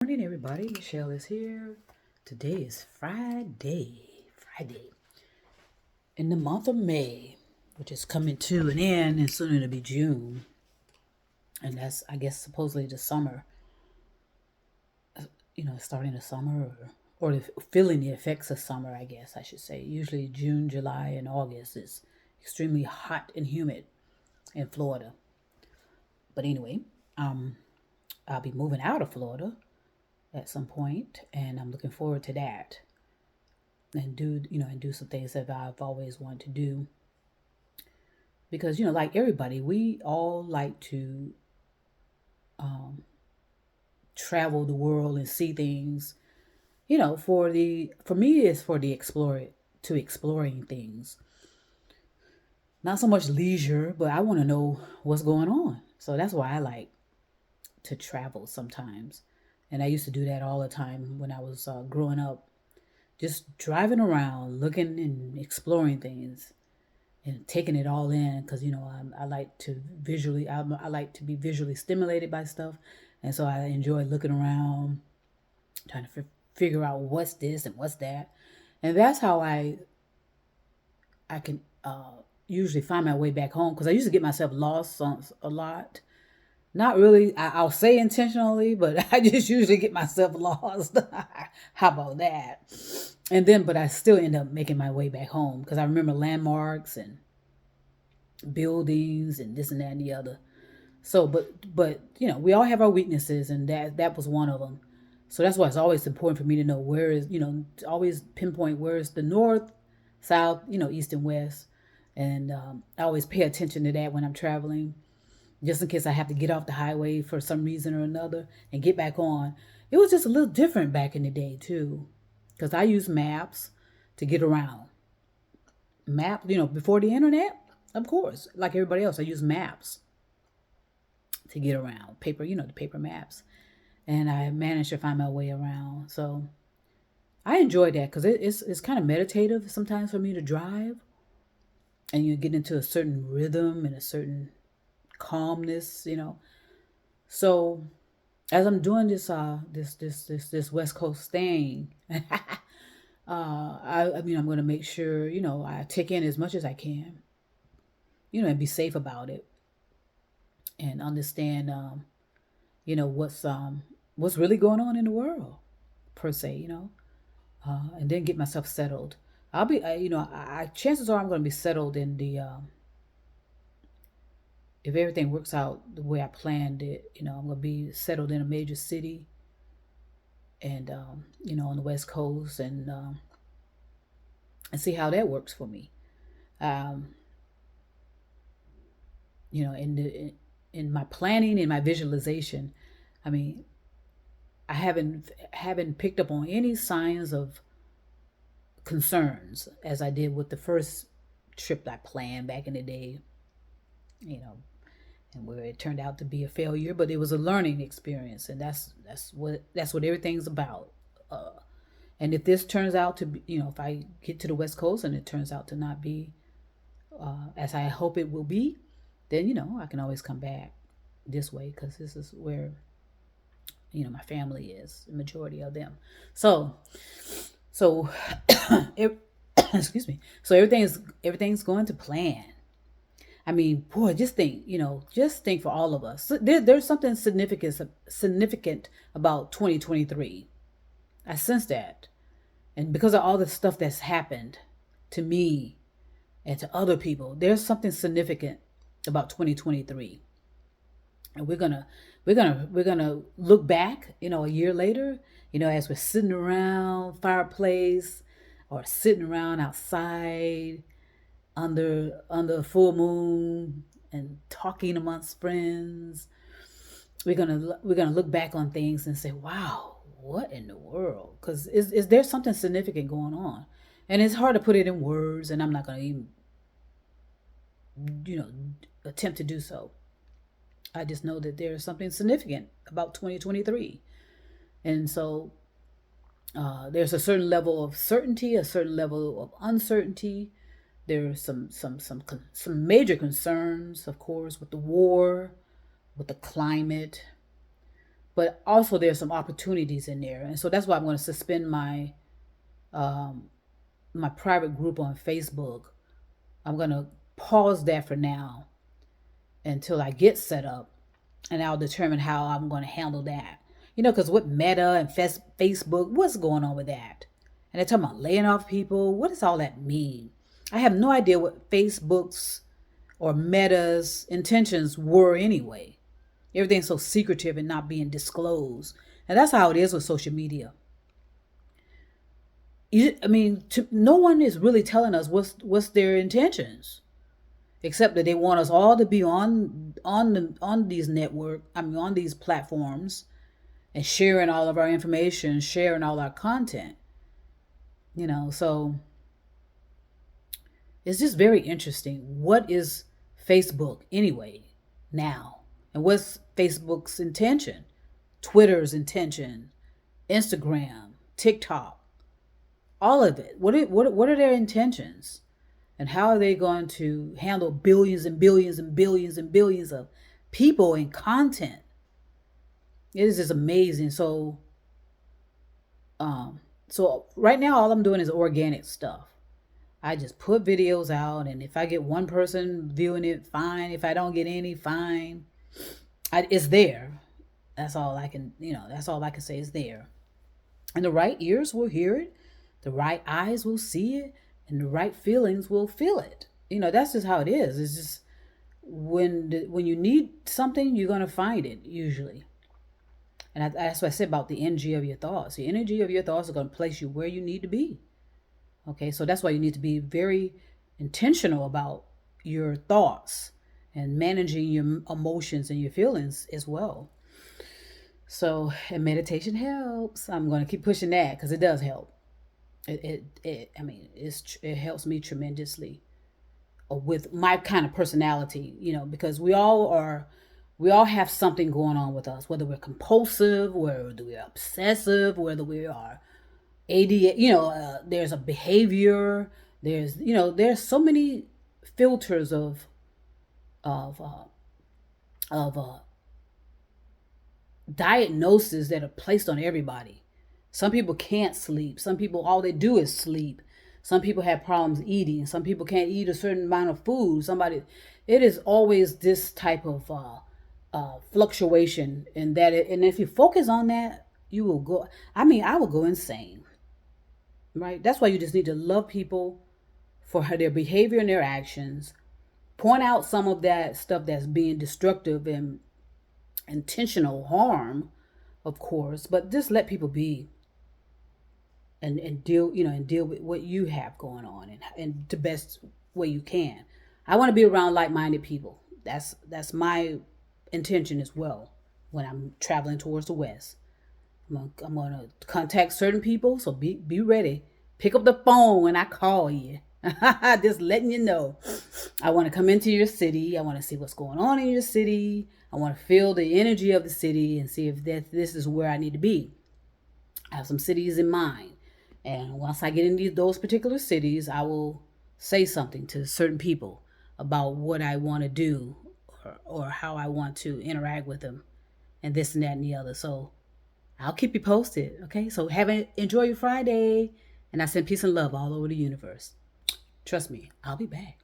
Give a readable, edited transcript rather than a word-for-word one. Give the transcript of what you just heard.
Morning, everybody. Michelle is here. Today is Friday in the month of May, which is coming to an end, and soon it'll be June. And that's, I guess, supposedly the summer, starting the summer feeling the effects of summer, I guess I should say. Usually June, July, and August is extremely hot and humid in Florida. But anyway, I'll be moving out of Florida at some point, and I'm looking forward to that. And do some things that I've always wanted to do, because like everybody, we all like to travel the world and see things. For me, it's for the exploring things, not so much leisure, but I want to know what's going on. So that's why I like to travel sometimes, and I used to do that all the time when I was growing up, just driving around, looking and exploring things and taking it all in, because I like to I like to be visually stimulated by stuff, and so I enjoy looking around, trying to figure out what's this and what's that, and that's how I can usually find my way back home, because I used to get myself lost a lot. Not really, I'll say intentionally, but I just usually get myself lost. How about that? And then, but I still end up making my way back home, because I remember landmarks and buildings and this and that and the other. So, but we all have our weaknesses, and that was one of them. So that's why it's always important for me to know where is, to always pinpoint where is the north, south, east and west, and I always pay attention to that when I'm traveling, just in case I have to get off the highway for some reason or another and get back on. It was just a little different back in the day too, because I use maps to get around. Before the internet, of course, like everybody else, I use maps to get around. Paper, the paper maps. And I managed to find my way around. So I enjoy that, because it's kind of meditative sometimes for me to drive. And you get into a certain rhythm and a certain calmness. So as I'm doing this West Coast thing, I'm going to make sure I take in as much as I can, and be safe about it, and understand what's really going on in the world, per se, and then get myself settled. I'll be chances are I'm going to be settled in the if everything works out the way I planned it. I'm going to be settled in a major city, and on the West Coast, and see how that works for me. Um, in my planning, in my visualization, I mean, I haven't picked up on any signs of concerns as I did with the first trip I planned back in the day, you know, and where it turned out to be a failure, but it was a learning experience, and that's what everything's about. Uh, and if this turns out to be, if I get to the West Coast and it turns out to not be as I hope it will be, then I can always come back this way, because this is where my family is, the majority of them. So it, excuse me. So everything's going to plan. I mean, boy, just think for all of us. There's something significant about 2023. I sense that, and because of all the stuff that's happened to me and to other people, there's something significant about 2023. And we're gonna look back, a year later, as we're sitting around fireplace, or sitting around outside under a full moon and talking amongst friends. We're gonna look back on things and say, wow, what in the world? Because is there something significant going on? And it's hard to put it in words, and I'm not gonna even you know attempt to do so. I just know that there's something significant about 2023. And so there's a certain level of certainty, a certain level of uncertainty. There's some major concerns, of course, with the war, with the climate. but also there's some opportunities in there, and so that's why I'm going to suspend um, my private group on Facebook. I'm going to pause that for now until I get set up, and I'll determine how I'm going to handle that. Because with Meta and Facebook, what's going on with that? And they're talking about laying off people. What does all that mean? I have no idea what Facebook's or Meta's intentions were anyway. Everything's so secretive and not being disclosed. And that's how it is with social media. No one is really telling us what's their intentions, except that they want us all to be on these on these platforms, and sharing all of our information, sharing all our content. So it's just very interesting. What is Facebook anyway now? And what's Facebook's intention? Twitter's intention, Instagram, TikTok, all of it. What are their intentions? And how are they going to handle billions and billions and billions and billions of people and content? It is just amazing. So right now all I'm doing is organic stuff. I just put videos out, and if I get one person viewing it, fine. If I don't get any, fine. It's there. That's all I can, that's all I can say is there. And the right ears will hear it, the right eyes will see it, and the right feelings will feel it. That's just how it is. It's just when you need something, you're going to find it usually. And that's what I said about the energy of your thoughts. The energy of your thoughts are going to place you where you need to be. Okay, so that's why you need to be very intentional about your thoughts and managing your emotions and your feelings as well. So, and meditation helps. I'm going to keep pushing that because it does help. It helps me tremendously with my kind of personality, because we all have something going on with us, whether we're compulsive, whether we're obsessive, whether we are ADHD, there's a behavior, there's so many filters of diagnoses that are placed on everybody. Some people can't sleep. Some people, all they do is sleep. Some people have problems eating. Some people can't eat a certain amount of food. It is always this type of fluctuation in that. And if you focus on that, you will go. I will go insane. Right? That's why you just need to love people for their behavior and their actions. Point out some of that stuff that's being destructive and intentional harm, of course, but just let people be and deal with what you have going on and the best way you can. I want to be around like-minded people. That's my intention as well when I'm traveling towards the West. I'm gonna contact certain people, so be ready. Pick up the phone when I call you. Just letting you know. I want to come into your city. I want to see what's going on in your city. I want to feel the energy of the city and see if this is where I need to be. I have some cities in mind. And once I get into those particular cities, I will say something to certain people about what I want to do or how I want to interact with them and this and that and the other. So I'll keep you posted. Okay. So enjoy your Friday. And I send peace and love all over the universe. Trust me, I'll be back.